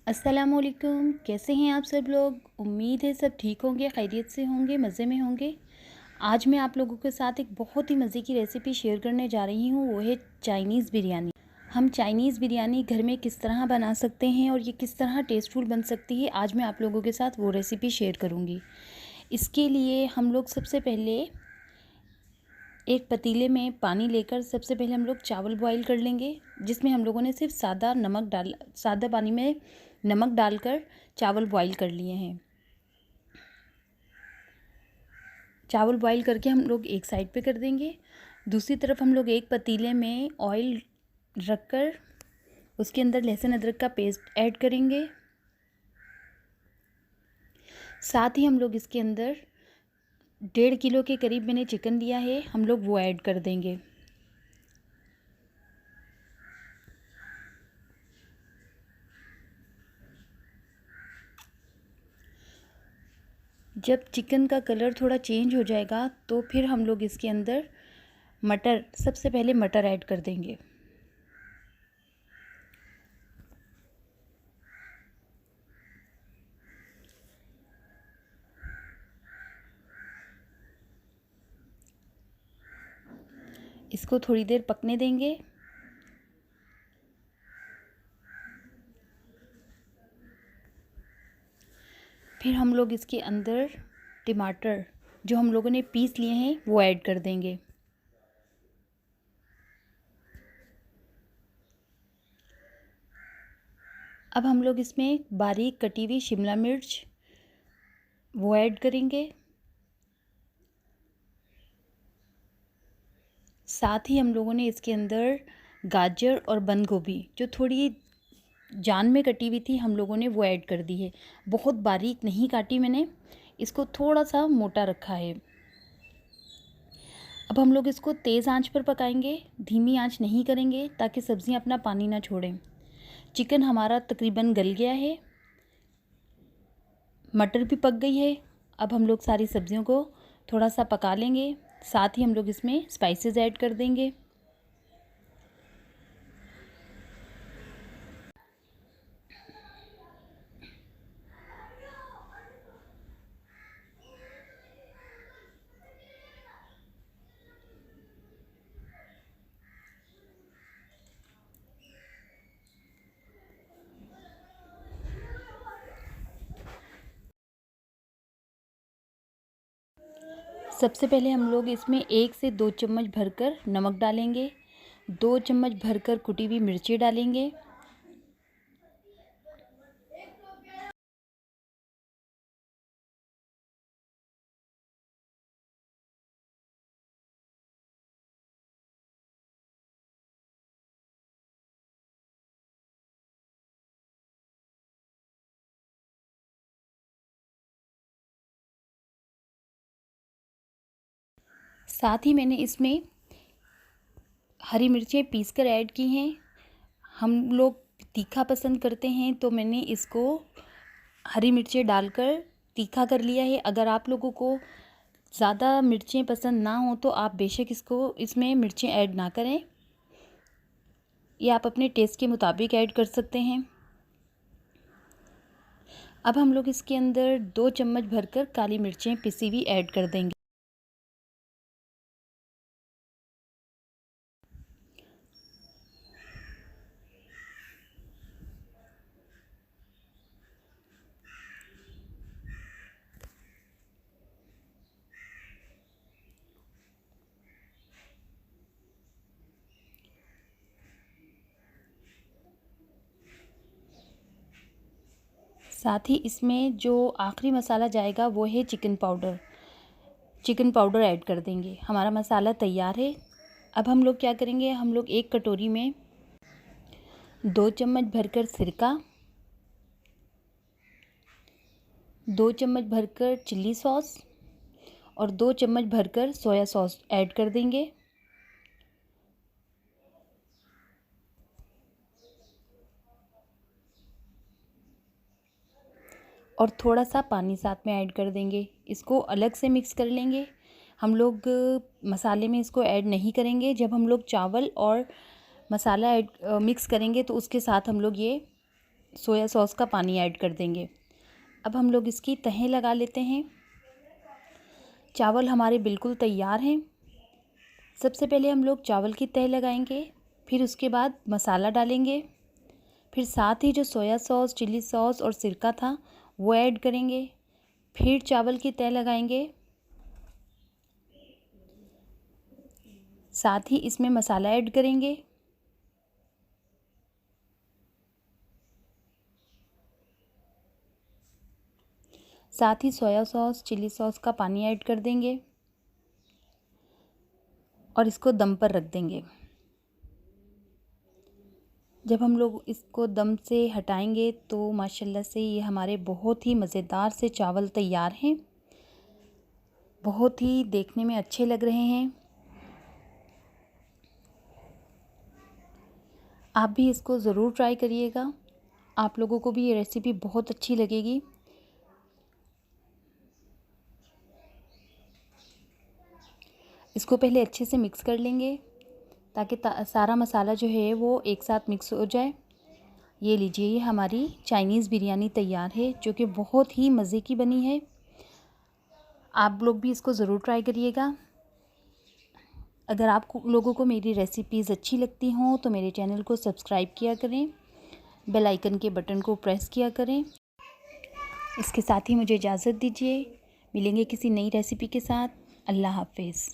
अस्सलामुअलैकुम। कैसे हैं आप सब लोग? उम्मीद है सब ठीक होंगे, खैरियत से होंगे, मज़े में होंगे। आज मैं आप लोगों के साथ एक बहुत ही मज़े की रेसिपी शेयर करने जा रही हूँ, वो है चाइनीज़ बिरयानी। हम चाइनीज़ बिरयानी घर में किस तरह बना सकते हैं और ये किस तरह टेस्टफुल बन सकती है, आज मैं आप लोगों के साथ वो रेसिपी शेयर करूँगी। इसके लिए हम लोग सबसे पहले एक पतीले में पानी लेकर सबसे पहले हम लोग चावल बॉईल कर लेंगे, जिसमें हम लोगों ने सिर्फ सादा पानी में नमक डालकर चावल बॉईल कर लिए हैं। चावल बॉईल करके हम लोग एक साइड पे कर देंगे। दूसरी तरफ हम लोग एक पतीले में ऑयल रखकर उसके अंदर लहसुन अदरक का पेस्ट ऐड करेंगे। साथ ही हम लोग इसके अंदर 1.5 किलो के करीब मैंने चिकन लिया है, हम लोग वो ऐड कर देंगे। जब चिकन का कलर थोड़ा चेंज हो जाएगा तो फिर हम लोग इसके अंदर सबसे पहले मटर ऐड कर देंगे। इसको थोड़ी देर पकने देंगे। फिर हम लोग इसके अंदर टमाटर जो हम लोगों ने पीस लिए हैं वो ऐड कर देंगे। अब हम लोग इसमें बारीक कटी हुई शिमला मिर्च वो ऐड करेंगे। साथ ही हम लोगों ने इसके अंदर गाजर और बंद गोभी जो थोड़ी जान में कटी हुई थी हम लोगों ने वो ऐड कर दी है। बहुत बारीक नहीं काटी मैंने, इसको थोड़ा सा मोटा रखा है। अब हम लोग इसको तेज़ आंच पर पकाएंगे, धीमी आंच नहीं करेंगे ताकि सब्ज़ियां अपना पानी ना छोड़ें। चिकन हमारा तकरीबन गल गया है, मटर भी पक गई है। अब हम लोग सारी सब्ज़ियों को थोड़ा सा पका लेंगे। साथ ही हम लोग इसमें स्पाइसेस ऐड कर देंगे। सबसे पहले हम लोग इसमें 1 से 2 चम्मच भरकर नमक डालेंगे, 2 चम्मच भरकर कुटी हुई मिर्ची डालेंगे। साथ ही मैंने इसमें हरी मिर्चें पीसकर ऐड की हैं। हम लोग तीखा पसंद करते हैं तो मैंने इसको हरी मिर्चें डालकर तीखा कर लिया है। अगर आप लोगों को ज़्यादा मिर्चें पसंद ना हो तो आप बेशक इसमें मिर्चें ऐड ना करें, ये आप अपने टेस्ट के मुताबिक ऐड कर सकते हैं। अब हम लोग इसके अंदर 2 चम्मच भरकर काली मिर्चें पिसी हुई ऐड कर देंगे। साथ ही इसमें जो आखिरी मसाला जाएगा वो है चिकन पाउडर ऐड कर देंगे। हमारा मसाला तैयार है। अब हम लोग क्या करेंगे, हम लोग एक कटोरी में 2 चम्मच भरकर सिरका, 2 चम्मच भरकर चिल्ली सॉस और 2 चम्मच भरकर सोया सॉस ऐड कर देंगे। और थोड़ा सा पानी साथ में ऐड कर देंगे। इसको अलग से मिक्स कर लेंगे। हम लोग मसाले में इसको ऐड नहीं करेंगे। जब हम लोग चावल और मसाला मिक्स करेंगे तो उसके साथ हम लोग ये सोया सॉस का पानी ऐड कर देंगे। अब हम लोग इसकी तहें लगा लेते हैं। चावल हमारे बिल्कुल तैयार हैं। सबसे पहले हम लोग चावल की तह लगाएंगे, फिर उसके बाद मसाला डालेंगे, फिर साथ ही जो सोया सॉस, चिली सॉस और सिरका था वो ऐड करेंगे, फिर चावल की तह लगाएंगे, साथ ही इसमें मसाला ऐड करेंगे, साथ ही सोया सॉस, चिली सॉस का पानी ऐड कर देंगे और इसको दम पर रख देंगे। जब हम लोग इसको दम से हटाएंगे तो माशाल्लाह से ये हमारे बहुत ही मज़ेदार से चावल तैयार हैं। बहुत ही देखने में अच्छे लग रहे हैं। आप भी इसको ज़रूर ट्राई करिएगा। आप लोगों को भी ये रेसिपी बहुत अच्छी लगेगी। इसको पहले अच्छे से मिक्स कर लेंगे ताकि सारा मसाला जो है वो एक साथ मिक्स हो जाए। ये लीजिए, ये हमारी चाइनीज़ बिरयानी तैयार है जो कि बहुत ही मज़े की बनी है। आप लोग भी इसको ज़रूर ट्राई करिएगा। अगर आप लोगों को मेरी रेसिपीज़ अच्छी लगती हों तो मेरे चैनल को सब्सक्राइब किया करें, बेल आइकन के बटन को प्रेस किया करें। इसके साथ ही मुझे इजाज़त दीजिए। मिलेंगे किसी नई रेसिपी के साथ। अल्लाह हाफ़िज़।